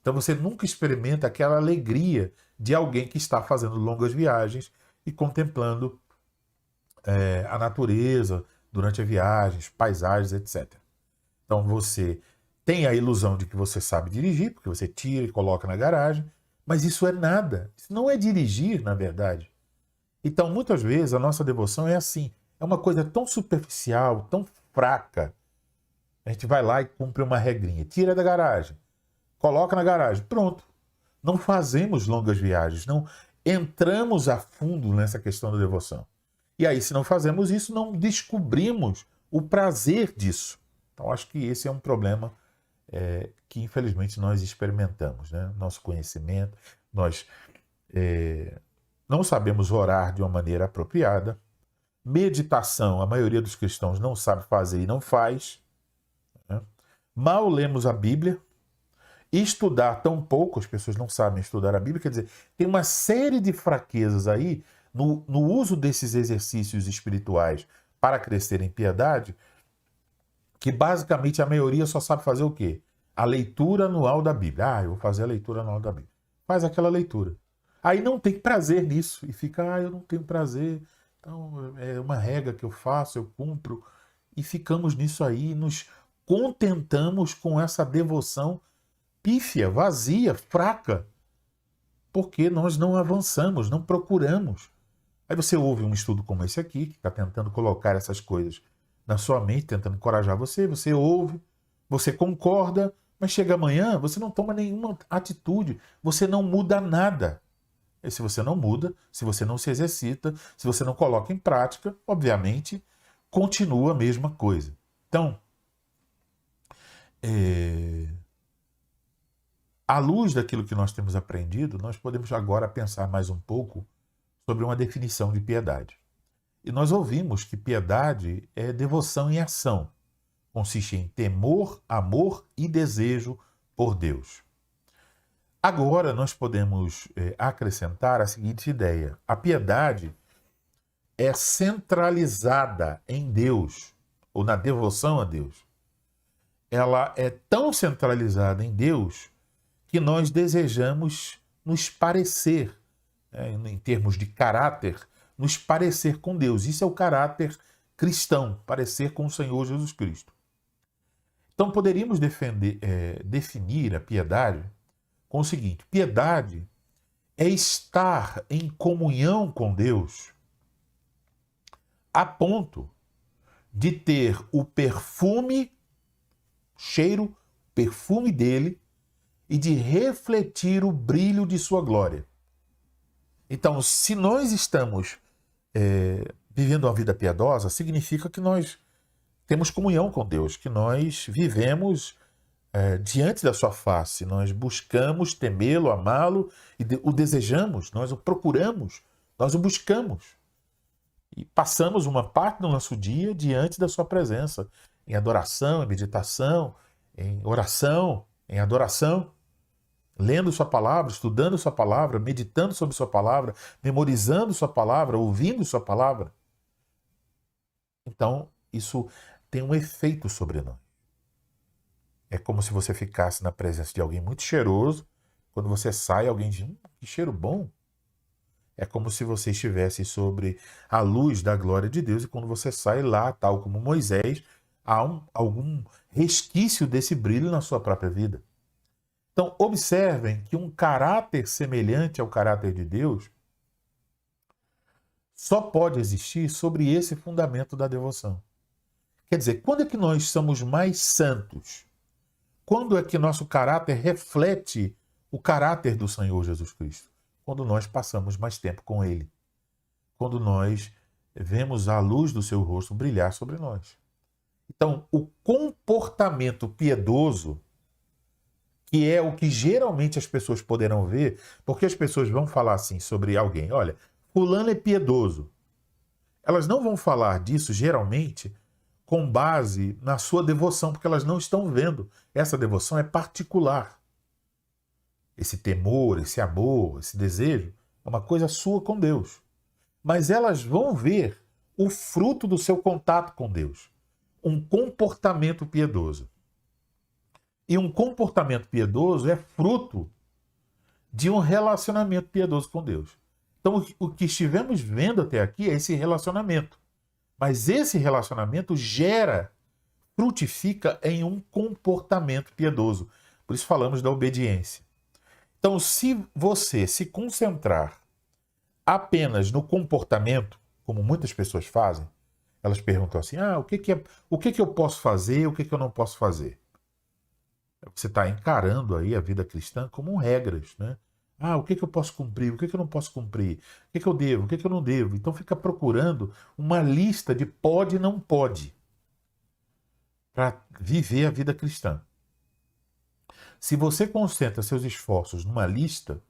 A: Então você nunca experimenta aquela alegria de alguém que está fazendo longas viagens e contemplando a natureza durante as viagens, paisagens, etc. Então você tem a ilusão de que você sabe dirigir, porque você tira e coloca na garagem, mas isso é nada. Isso não é dirigir, na verdade. Então, muitas vezes, a nossa devoção é assim. É uma coisa tão superficial, tão fraca. A gente vai lá e cumpre uma regrinha. Tira da garagem. Coloca na garagem. Pronto. Não fazemos longas viagens. Não entramos a fundo nessa questão da devoção. E aí, se não fazemos isso, não descobrimos o prazer disso. Então, acho que esse é um problema que, infelizmente, nós experimentamos, né? Nosso conhecimento, nós não sabemos orar de uma maneira apropriada. Meditação, a maioria dos cristãos não sabe fazer e não faz. Né? Mal lemos a Bíblia. Estudar tão pouco, as pessoas não sabem estudar a Bíblia. Quer dizer, tem uma série de fraquezas aí no uso desses exercícios espirituais para crescer em piedade, que basicamente a maioria só sabe fazer o quê? A leitura anual da Bíblia. Eu vou fazer a leitura anual da Bíblia. Faz aquela leitura. Aí não tem prazer nisso. E fica, eu não tenho prazer. Então, é uma regra que eu faço, eu cumpro. E ficamos nisso aí, nos contentamos com essa devoção pífia, vazia, fraca. Porque nós não avançamos, não procuramos. Aí você ouve um estudo como esse aqui, que está tentando colocar essas coisas na sua mente, tentando encorajar você, você ouve, você concorda, mas chega amanhã, você não toma nenhuma atitude, você não muda nada. E se você não muda, se você não se exercita, se você não coloca em prática, obviamente, continua a mesma coisa. Então, à luz daquilo que nós temos aprendido, nós podemos agora pensar mais um pouco sobre uma definição de piedade. E nós ouvimos que piedade é devoção em ação. Consiste em temor, amor e desejo por Deus. Agora nós podemos acrescentar a seguinte ideia. A piedade é centralizada em Deus, ou na devoção a Deus. Ela é tão centralizada em Deus que nós desejamos nos parecer, em termos de caráter, nos parecer com Deus. Isso é o caráter cristão, parecer com o Senhor Jesus Cristo. Então poderíamos definir a piedade com o seguinte: piedade é estar em comunhão com Deus a ponto de ter o perfume dele e de refletir o brilho de sua glória. Então, se nós estamos vivendo uma vida piedosa, significa que nós temos comunhão com Deus, que nós vivemos diante da sua face, nós buscamos temê-lo, amá-lo, e o desejamos, nós o procuramos, nós o buscamos. E passamos uma parte do nosso dia diante da sua presença, em adoração, em meditação, em oração, em adoração, lendo sua palavra, estudando sua palavra, meditando sobre sua palavra, memorizando sua palavra, ouvindo sua palavra. Então, isso tem um efeito sobre nós. É como se você ficasse na presença de alguém muito cheiroso, quando você sai, alguém diz, que cheiro bom. É como se você estivesse sobre a luz da glória de Deus, e quando você sai lá, tal como Moisés, há algum resquício desse brilho na sua própria vida. Então, observem que um caráter semelhante ao caráter de Deus só pode existir sobre esse fundamento da devoção. Quer dizer, quando é que nós somos mais santos? Quando é que nosso caráter reflete o caráter do Senhor Jesus Cristo? Quando nós passamos mais tempo com Ele. Quando nós vemos a luz do seu rosto brilhar sobre nós. Então, o comportamento piedoso, que é o que geralmente as pessoas poderão ver, porque as pessoas vão falar assim sobre alguém, olha, fulano é piedoso. Elas não vão falar disso, geralmente, com base na sua devoção, porque elas não estão vendo. Essa devoção é particular. Esse temor, esse amor, esse desejo, é uma coisa sua com Deus. Mas elas vão ver o fruto do seu contato com Deus. Um comportamento piedoso. E um comportamento piedoso é fruto de um relacionamento piedoso com Deus. Então, o que estivemos vendo até aqui é esse relacionamento. Mas esse relacionamento frutifica em um comportamento piedoso. Por isso falamos da obediência. Então, se você se concentrar apenas no comportamento, como muitas pessoas fazem, elas perguntam assim, o que eu posso fazer, o que eu não posso fazer? Você está encarando aí a vida cristã como regras, né? Ah, o que que eu posso cumprir? O que que eu não posso cumprir? O que que eu devo? O que que eu não devo? Então fica procurando uma lista de pode e não pode para viver a vida cristã. Se você concentra seus esforços numa lista,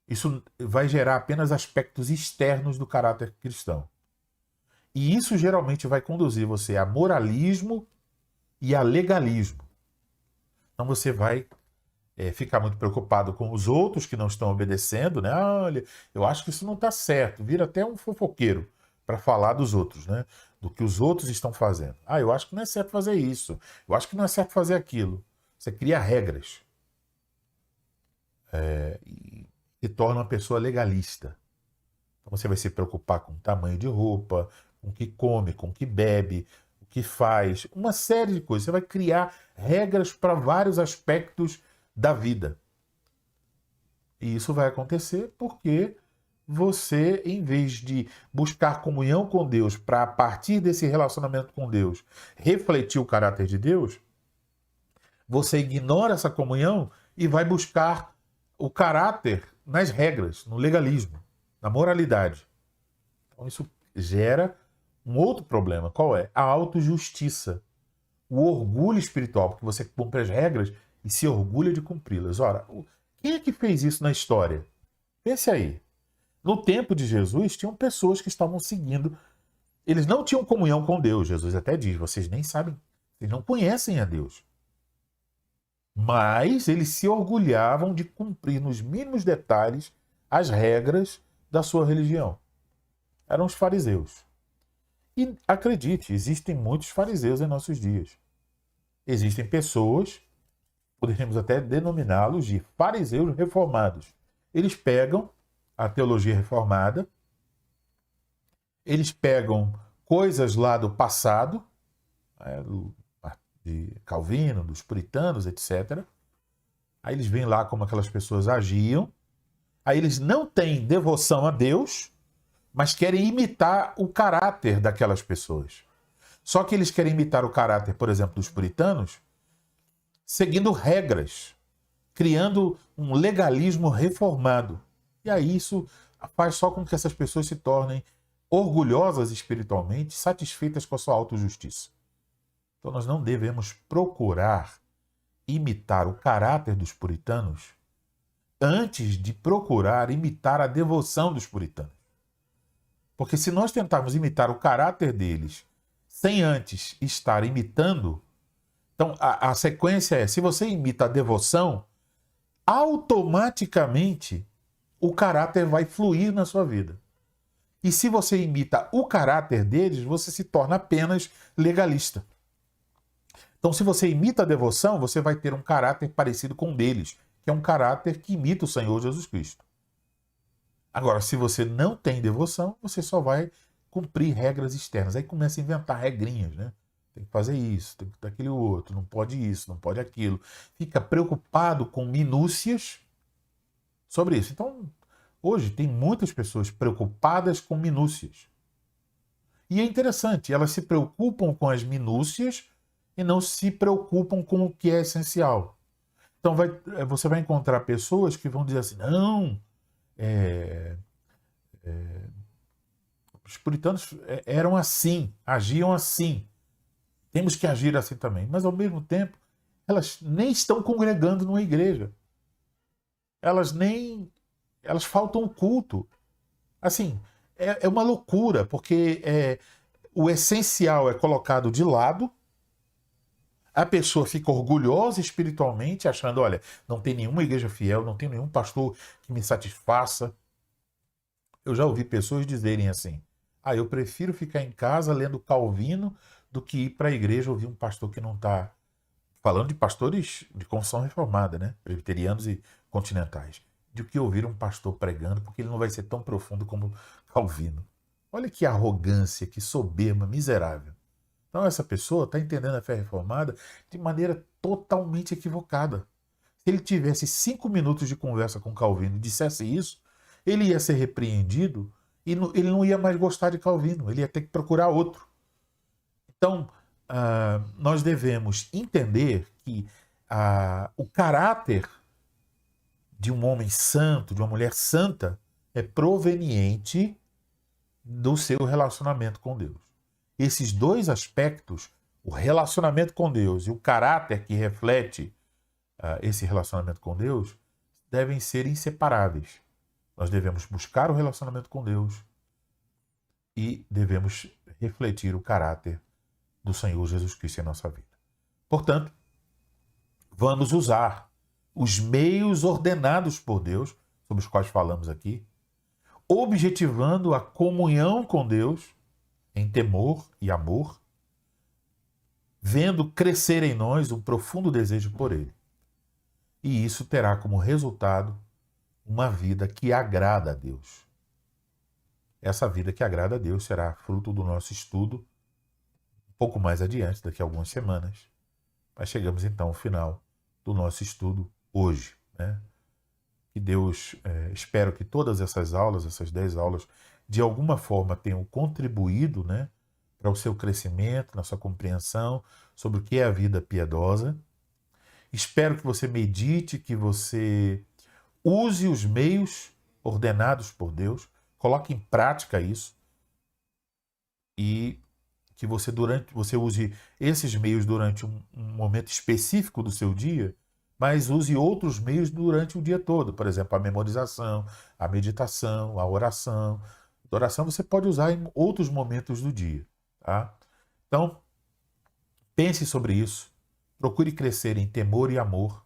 A: isso vai gerar apenas aspectos externos do caráter cristão. E isso geralmente vai conduzir você a moralismo e a legalismo. Então você vai ficar muito preocupado com os outros que não estão obedecendo, né? Ah, olha, eu acho que isso não está certo. Vira até um fofoqueiro para falar dos outros, né? Do que os outros estão fazendo. Ah, eu acho que não é certo fazer isso. Eu acho que não é certo fazer aquilo. Você cria regras e torna uma pessoa legalista. Então você vai se preocupar com o tamanho de roupa, com o que come, com o que bebe, o que faz, uma série de coisas. Você vai criar regras para vários aspectos da vida. E isso vai acontecer porque você, em vez de buscar comunhão com Deus para, a partir desse relacionamento com Deus, refletir o caráter de Deus, você ignora essa comunhão e vai buscar o caráter nas regras, no legalismo, na moralidade. Então isso gera um outro problema. Qual é? A autojustiça. O orgulho espiritual, porque você cumpre as regras e se orgulha de cumpri-las. Ora, quem é que fez isso na história? Pense aí. No tempo de Jesus, tinham pessoas que estavam seguindo. Eles não tinham comunhão com Deus. Jesus até diz: vocês nem sabem, vocês não conhecem a Deus. Mas eles se orgulhavam de cumprir nos mínimos detalhes as regras da sua religião. Eram os fariseus. E acredite, existem muitos fariseus em nossos dias. Existem pessoas, poderíamos até denominá-los de fariseus reformados. Eles pegam a teologia reformada, eles pegam coisas lá do passado, de Calvino, dos puritanos, etc. Aí eles veem lá como aquelas pessoas agiam. Aí eles não têm devoção a Deus, mas querem imitar o caráter daquelas pessoas. Só que eles querem imitar o caráter, por exemplo, dos puritanos, seguindo regras, criando um legalismo reformado. E aí isso faz só com que essas pessoas se tornem orgulhosas espiritualmente, satisfeitas com a sua autojustiça. Então nós não devemos procurar imitar o caráter dos puritanos antes de procurar imitar a devoção dos puritanos. Porque se nós tentarmos imitar o caráter deles sem antes estar imitando, então a sequência é, se você imita a devoção, automaticamente o caráter vai fluir na sua vida. E se você imita o caráter deles, você se torna apenas legalista. Então, se você imita a devoção, você vai ter um caráter parecido com o deles, que é um caráter que imita o Senhor Jesus Cristo. Agora, se você não tem devoção, você só vai cumprir regras externas. Aí começa a inventar regrinhas, né? Tem que fazer isso, tem que fazer aquele outro, não pode isso, não pode aquilo. Fica preocupado com minúcias sobre isso. Então, hoje tem muitas pessoas preocupadas com minúcias. E é interessante, elas se preocupam com as minúcias e não se preocupam com o que é essencial. Então você vai encontrar pessoas que vão dizer assim, não, os puritanos eram assim, agiam assim, temos que agir assim também. Mas ao mesmo tempo, elas nem estão congregando numa igreja. Elas faltam o culto. Assim, é uma loucura, porque o essencial é colocado de lado, a pessoa fica orgulhosa espiritualmente, achando, olha, não tem nenhuma igreja fiel, não tem nenhum pastor que me satisfaça. Eu já ouvi pessoas dizerem assim, eu prefiro ficar em casa lendo Calvino do que ir para a igreja ouvir um pastor que não está... Falando de pastores de confissão reformada, né? Presbiterianos e continentais. Do que ouvir um pastor pregando, porque ele não vai ser tão profundo como Calvino. Olha que arrogância, que soberba, miserável. Então essa pessoa está entendendo a fé reformada de maneira totalmente equivocada. Se ele tivesse 5 minutos de conversa com Calvino e dissesse isso, ele ia ser repreendido e ele não ia mais gostar de Calvino, ele ia ter que procurar outro. Então, nós devemos entender que o caráter de um homem santo, de uma mulher santa, é proveniente do seu relacionamento com Deus. Esses dois aspectos, o relacionamento com Deus e o caráter que reflete esse relacionamento com Deus, devem ser inseparáveis. Nós devemos buscar o relacionamento com Deus e devemos refletir o caráter do Senhor Jesus Cristo em nossa vida. Portanto, vamos usar os meios ordenados por Deus, sobre os quais falamos aqui, objetivando a comunhão com Deus em temor e amor, vendo crescer em nós um profundo desejo por Ele. E isso terá como resultado uma vida que agrada a Deus. Essa vida que agrada a Deus será fruto do nosso estudo um pouco mais adiante, daqui a algumas semanas. Mas chegamos então ao final do nosso estudo hoje, né? Que Deus, espero que todas essas aulas, essas 10 aulas, de alguma forma tenham contribuído, né, para o seu crescimento, na sua compreensão sobre o que é a vida piedosa. Espero que você medite, que você use os meios ordenados por Deus, coloque em prática isso e que você use esses meios durante um momento específico do seu dia, mas use outros meios durante o dia todo. Por exemplo, a memorização, a meditação, a oração. A oração você pode usar em outros momentos do dia. Tá? Então, pense sobre isso. Procure crescer em temor e amor,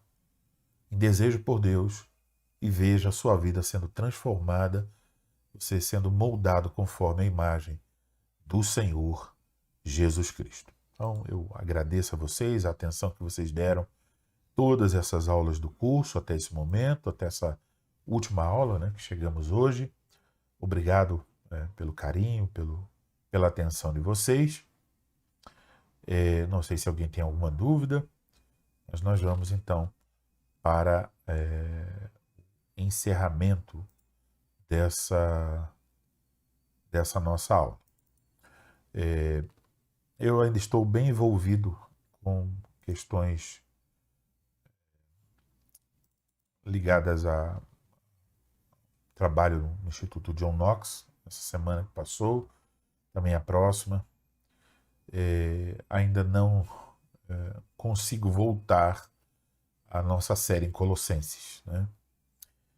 A: em desejo por Deus, e veja a sua vida sendo transformada, você sendo moldado conforme a imagem do Senhor Jesus Cristo. Então, eu agradeço a vocês a atenção que vocês deram todas essas aulas do curso até esse momento, até essa última aula, né, que chegamos hoje. Obrigado pelo carinho, pela atenção de vocês. Não sei se alguém tem alguma dúvida, mas nós vamos então para encerramento dessa nossa aula. Eu ainda estou bem envolvido com questões ligadas a trabalho no Instituto John Knox, essa semana que passou, também a próxima. Ainda não consigo voltar à nossa série em Colossenses, né?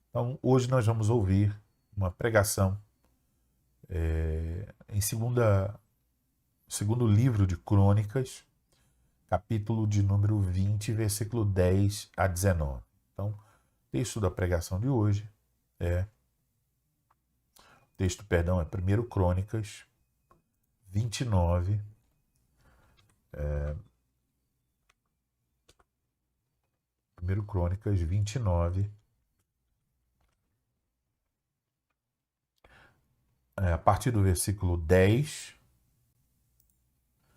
A: Então, hoje nós vamos ouvir uma pregação em segundo livro de Crônicas, capítulo de número 20, versículo 10 a 19. Então, o texto da pregação de hoje é 1 Crônicas 29, 1 Crônicas 29, a partir do versículo 10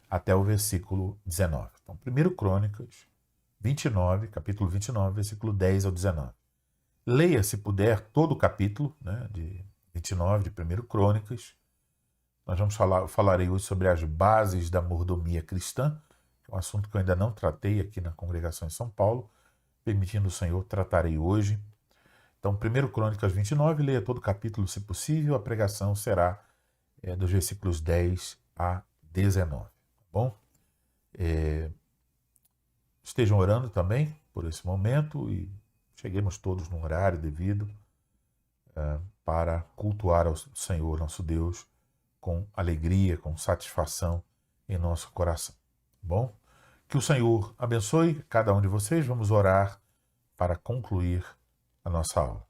A: até o versículo 19. Então, 1 Crônicas 29, capítulo 29, versículo 10 ao 19. Leia, se puder, todo o capítulo, né, de 29 de 1 Crônicas. Nós falarei hoje sobre as bases da mordomia cristã, que é um assunto que eu ainda não tratei aqui na congregação em São Paulo. Permitindo o Senhor, tratarei hoje. Então, 1 Crônicas 29, leia todo o capítulo, se possível. A pregação será dos versículos 10 a 19. Tá bom? Estejam orando também por esse momento e cheguemos todos no horário devido para cultuar ao Senhor, nosso Deus, com alegria, com satisfação em nosso coração. Tá bom? Que o Senhor abençoe cada um de vocês. Vamos orar para concluir a nossa aula.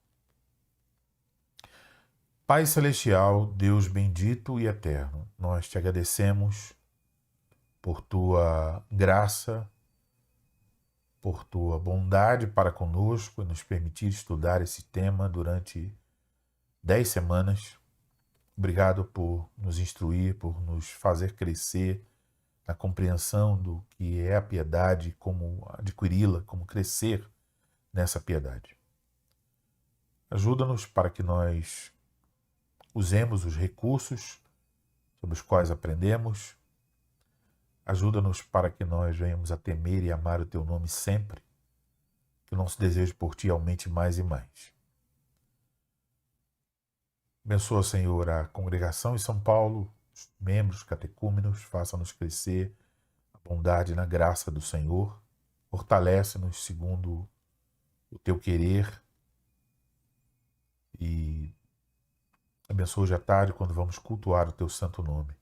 A: Pai Celestial, Deus bendito e eterno, nós te agradecemos por tua graça, por tua bondade para conosco e nos permitir estudar esse tema durante 10 semanas. Obrigado por nos instruir, por nos fazer crescer na compreensão do que é a piedade, como adquiri-la, como crescer nessa piedade. Ajuda-nos para que nós usemos os recursos sobre os quais aprendemos. Ajuda-nos para que nós venhamos a temer e amar o teu nome sempre, Que o nosso desejo por Ti aumente mais e mais. Abençoa, Senhor, a congregação em São Paulo, os membros catecúmenos, faça-nos crescer a bondade na graça do Senhor, fortalece-nos segundo o Teu querer e abençoa hoje à tarde quando vamos cultuar o Teu santo nome.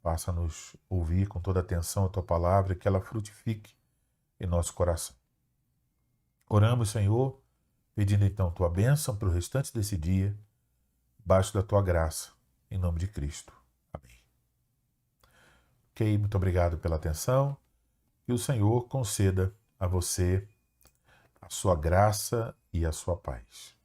A: Faça-nos ouvir com toda atenção a Tua palavra e que ela frutifique em nosso coração. Oramos, Senhor, pedindo então Tua bênção para o restante desse dia, debaixo da Tua graça, em nome de Cristo. Amém. Ok, muito obrigado pela atenção e o Senhor conceda a você a sua graça e a sua paz.